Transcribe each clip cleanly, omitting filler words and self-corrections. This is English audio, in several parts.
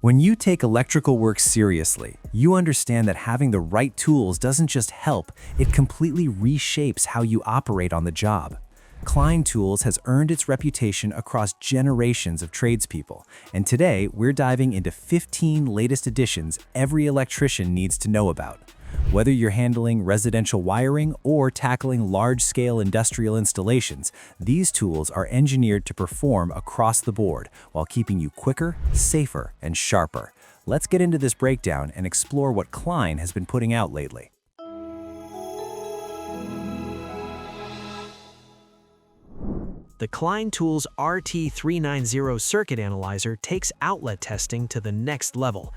When you take electrical work seriously, you understand that having the right tools doesn't just help, it completely reshapes how you operate on the job. Klein Tools has earned its reputation across generations of tradespeople, and today we're diving into 15 latest additions every electrician needs to know about. Whether you're handling residential wiring or tackling large-scale industrial installations, these tools are engineered to perform across the board while keeping you quicker, safer, and sharper. Let's get into this breakdown and explore what Klein has been putting out lately. The Klein Tools RT390 circuit analyzer takes outlet testing to the next level.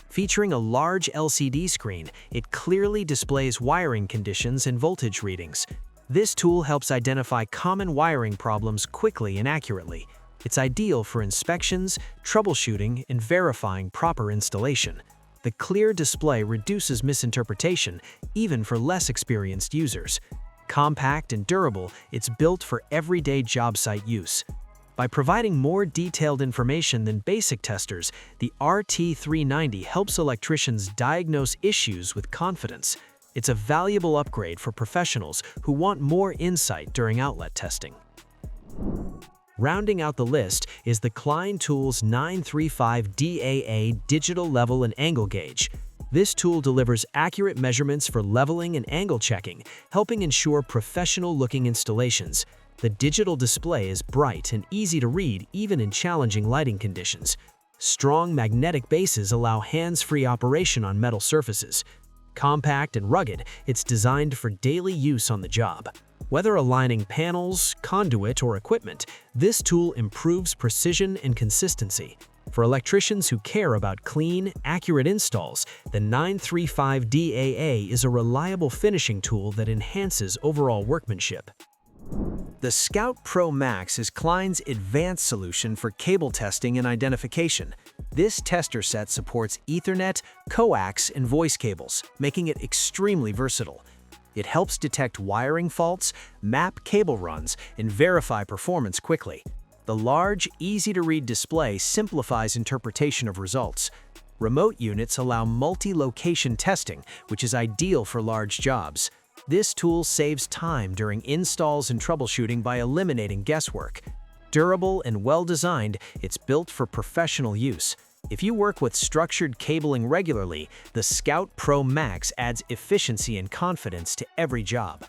Featuring a large LCD screen, it clearly displays wiring conditions and voltage readings. This tool helps identify common wiring problems quickly and accurately. It's ideal for inspections, troubleshooting, and verifying proper installation. The clear display reduces misinterpretation, even for less experienced users. Compact and durable, it's built for everyday job site use. By providing more detailed information than basic testers, the RT390 helps electricians diagnose issues with confidence. It's a valuable upgrade for professionals who want more insight during outlet testing. Rounding out the list is the Klein Tools 935 DAA digital level and angle gauge. This tool delivers accurate measurements for leveling and angle checking, helping ensure professional-looking installations. The digital display is bright and easy to read even in challenging lighting conditions. Strong magnetic bases allow hands-free operation on metal surfaces. Compact and rugged, it's designed for daily use on the job. Whether aligning panels, conduit, or equipment, this tool improves precision and consistency. For electricians who care about clean, accurate installs, the 935 DAA is a reliable finishing tool that enhances overall workmanship. The Scout Pro Max is Klein's advanced solution for cable testing and identification. This tester set supports Ethernet, coax, and voice cables, making it extremely versatile. It helps detect wiring faults, map cable runs, and verify performance quickly. The large, easy-to-read display simplifies interpretation of results. Remote units allow multi-location testing, which is ideal for large jobs. This tool saves time during installs and troubleshooting by eliminating guesswork. Durable and well-designed, it's built for professional use. If you work with structured cabling regularly, the Scout Pro Max adds efficiency and confidence to every job.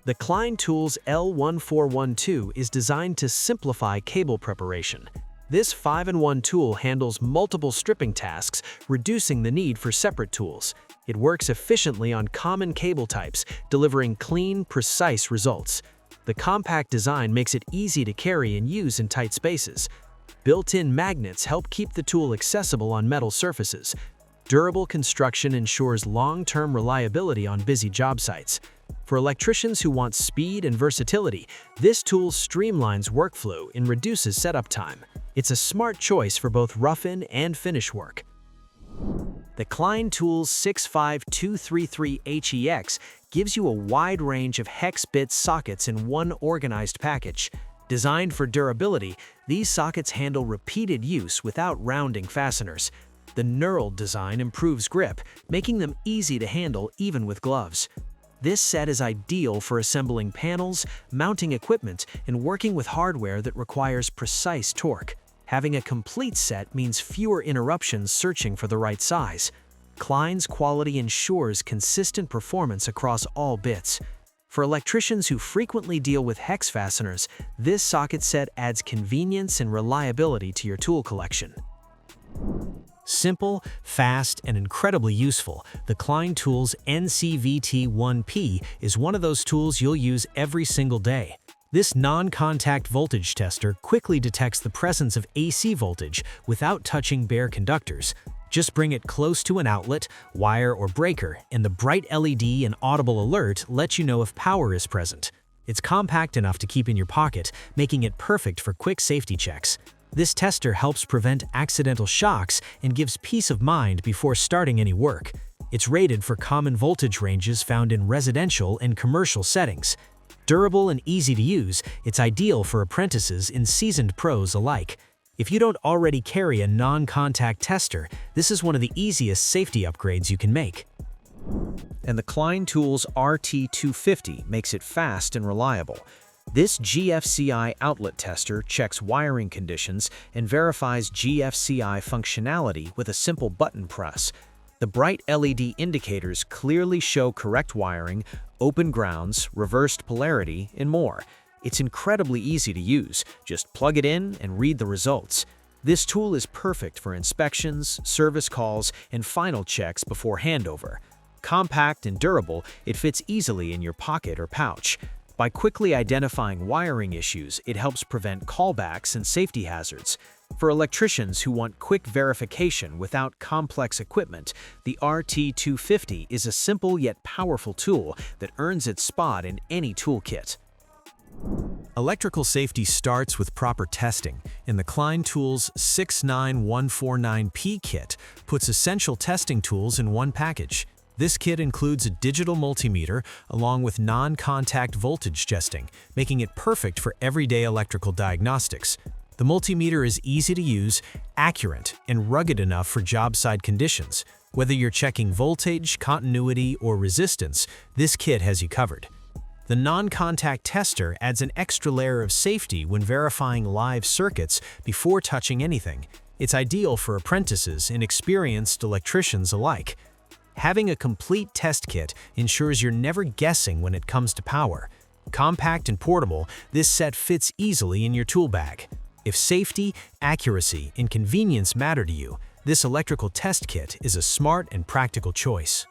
The Klein Tools L1412 is designed to simplify cable preparation. This 5-in-1 tool handles multiple stripping tasks, reducing the need for separate tools. It works efficiently on common cable types, delivering clean, precise results. The compact design makes it easy to carry and use in tight spaces. Built-in magnets help keep the tool accessible on metal surfaces. Durable construction ensures long-term reliability on busy job sites. For electricians who want speed and versatility, this tool streamlines workflow and reduces setup time. It's a smart choice for both rough-in and finish work. The Klein Tools 65233HEX gives you a wide range of hex bit sockets in one organized package. Designed for durability, these sockets handle repeated use without rounding fasteners. The knurled design improves grip, making them easy to handle even with gloves. This set is ideal for assembling panels, mounting equipment, and working with hardware that requires precise torque. Having a complete set means fewer interruptions searching for the right size. Klein's quality ensures consistent performance across all bits. For electricians who frequently deal with hex fasteners, this socket set adds convenience and reliability to your tool collection. Simple, fast, and incredibly useful, the Klein Tools NCVT1P is one of those tools you'll use every single day. This non-contact voltage tester quickly detects the presence of AC voltage without touching bare conductors. Just bring it close to an outlet, wire, or breaker, and the bright LED and audible alert let you know if power is present. It's compact enough to keep in your pocket, making it perfect for quick safety checks. This tester helps prevent accidental shocks and gives peace of mind before starting any work. It's rated for common voltage ranges found in residential and commercial settings. Durable and easy to use, it's ideal for apprentices and seasoned pros alike. If you don't already carry a non-contact tester, this is one of the easiest safety upgrades you can make. And the Klein Tools RT250 makes it fast and reliable. This GFCI outlet tester checks wiring conditions and verifies GFCI functionality with a simple button press. The bright LED indicators clearly show correct wiring, open grounds, reversed polarity, and more. It's incredibly easy to use. Just plug it in and read the results. This tool is perfect for inspections, service calls, and final checks before handover. Compact and durable, it fits easily in your pocket or pouch. By quickly identifying wiring issues, it helps prevent callbacks and safety hazards. For electricians who want quick verification without complex equipment, the RT250 is a simple yet powerful tool that earns its spot in any toolkit. Electrical safety starts with proper testing, and the Klein Tools 69149P kit puts essential testing tools in one package. This kit includes a digital multimeter along with non-contact voltage testing, making it perfect for everyday electrical diagnostics. The multimeter is easy to use, accurate, and rugged enough for job site conditions. Whether you're checking voltage, continuity, or resistance, this kit has you covered. The non-contact tester adds an extra layer of safety when verifying live circuits before touching anything. It's ideal for apprentices and experienced electricians alike. Having a complete test kit ensures you're never guessing when it comes to power. Compact and portable, this set fits easily in your tool bag. If safety, accuracy, and convenience matter to you, this electrical test kit is a smart and practical choice.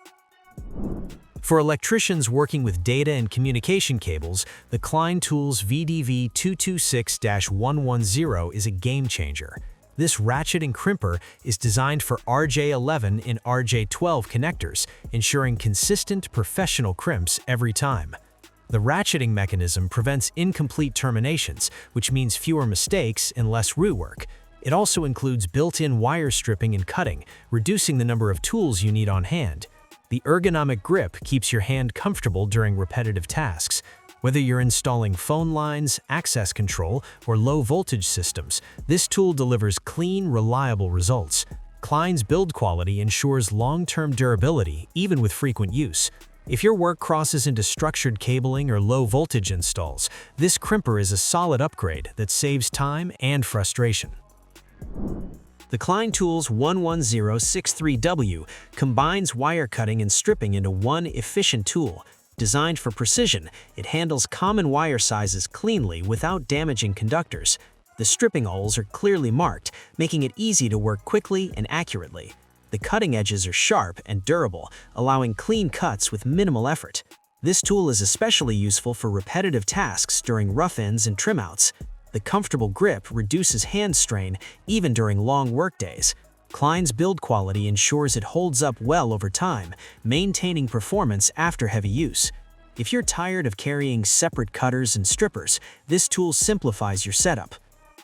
For electricians working with data and communication cables, the Klein Tools VDV226-110 is a game changer. This ratchet and crimper is designed for RJ11 and RJ12 connectors, ensuring consistent professional crimps every time. The ratcheting mechanism prevents incomplete terminations, which means fewer mistakes and less rework. It also includes built-in wire stripping and cutting, reducing the number of tools you need on hand. The ergonomic grip keeps your hand comfortable during repetitive tasks. Whether you're installing phone lines, access control, or low-voltage systems, this tool delivers clean, reliable results. Klein's build quality ensures long-term durability, even with frequent use. If your work crosses into structured cabling or low-voltage installs, this crimper is a solid upgrade that saves time and frustration. The Klein Tools 11063W combines wire cutting and stripping into one efficient tool. Designed for precision, it handles common wire sizes cleanly without damaging conductors. The stripping holes are clearly marked, making it easy to work quickly and accurately. The cutting edges are sharp and durable, allowing clean cuts with minimal effort. This tool is especially useful for repetitive tasks during rough ends and trim outs. The comfortable grip reduces hand strain even during long workdays. Klein's build quality ensures it holds up well over time, maintaining performance after heavy use. If you're tired of carrying separate cutters and strippers, this tool simplifies your setup.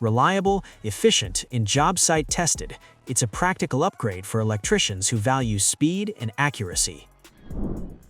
Reliable, efficient, and job site tested, it's a practical upgrade for electricians who value speed and accuracy.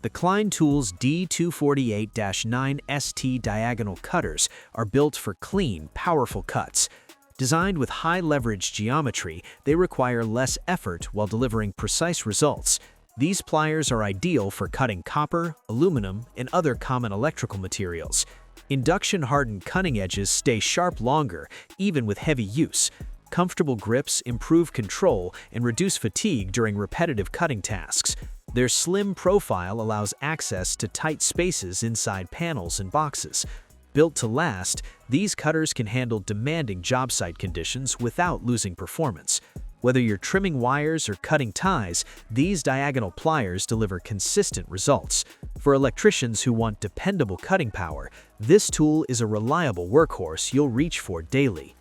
The Klein Tools D248-9ST diagonal cutters are built for clean, powerful cuts. Designed with high-leverage geometry, they require less effort while delivering precise results. These pliers are ideal for cutting copper, aluminum, and other common electrical materials. Induction-hardened cutting edges stay sharp longer, even with heavy use. Comfortable grips improve control and reduce fatigue during repetitive cutting tasks. Their slim profile allows access to tight spaces inside panels and boxes. Built to last, these cutters can handle demanding job site conditions without losing performance. Whether you're trimming wires or cutting ties, these diagonal pliers deliver consistent results. For electricians who want dependable cutting power, this tool is a reliable workhorse you'll reach for daily.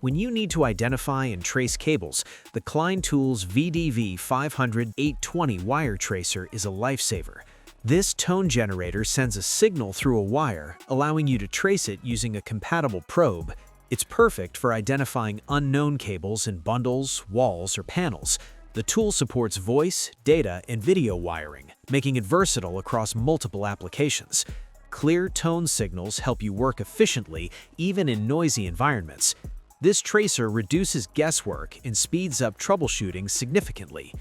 When you need to identify and trace cables, the Klein Tools VDV500-820 wire tracer is a lifesaver. This tone generator sends a signal through a wire, allowing you to trace it using a compatible probe. It's perfect for identifying unknown cables in bundles, walls, or panels. The tool supports voice, data, and video wiring, making it versatile across multiple applications. Clear tone signals help you work efficiently even in noisy environments. This tracer reduces guesswork and speeds up troubleshooting significantly.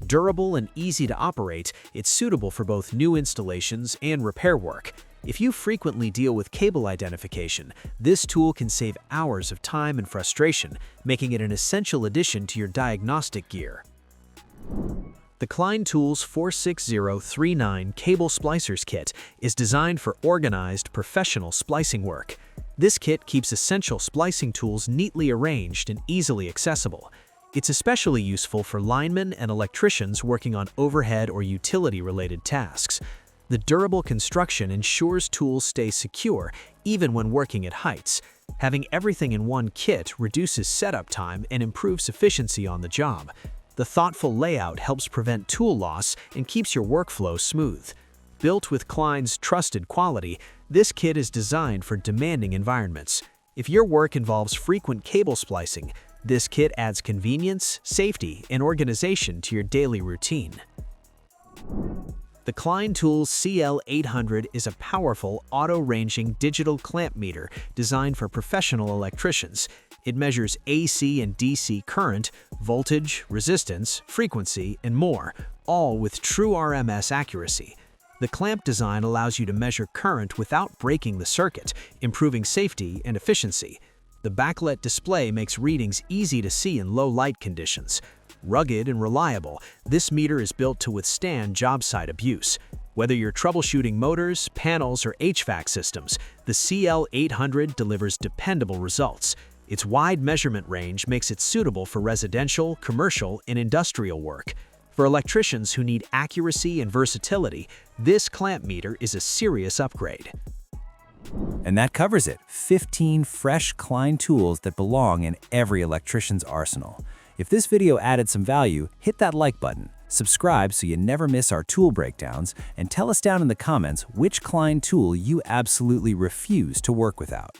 Durable and easy to operate, it's suitable for both new installations and repair work. If you frequently deal with cable identification, this tool can save hours of time and frustration, making it an essential addition to your diagnostic gear. The Klein Tools 46039 Cable Splicers Kit is designed for organized, professional splicing work. This kit keeps essential splicing tools neatly arranged and easily accessible. It's especially useful for linemen and electricians working on overhead or utility-related tasks. The durable construction ensures tools stay secure even when working at heights. Having everything in one kit reduces setup time and improves efficiency on the job. The thoughtful layout helps prevent tool loss and keeps your workflow smooth. Built with Klein's trusted quality, this kit is designed for demanding environments. If your work involves frequent cable splicing, this kit adds convenience, safety, and organization to your daily routine. The Klein Tools CL800 is a powerful, auto-ranging digital clamp meter designed for professional electricians. It measures AC and DC current, voltage, resistance, frequency, and more, all with true RMS accuracy. The clamp design allows you to measure current without breaking the circuit, improving safety and efficiency. The backlit display makes readings easy to see in low light conditions. Rugged and reliable, this meter is built to withstand job site abuse. Whether you're troubleshooting motors, panels, or HVAC systems, the CL800 delivers dependable results. Its wide measurement range makes it suitable for residential, commercial, and industrial work. For electricians who need accuracy and versatility, this clamp meter is a serious upgrade. And that covers it. 15 fresh Klein tools that belong in every electrician's arsenal. If this video added some value, hit that like button, subscribe so you never miss our tool breakdowns, and tell us down in the comments which Klein tool you absolutely refuse to work without.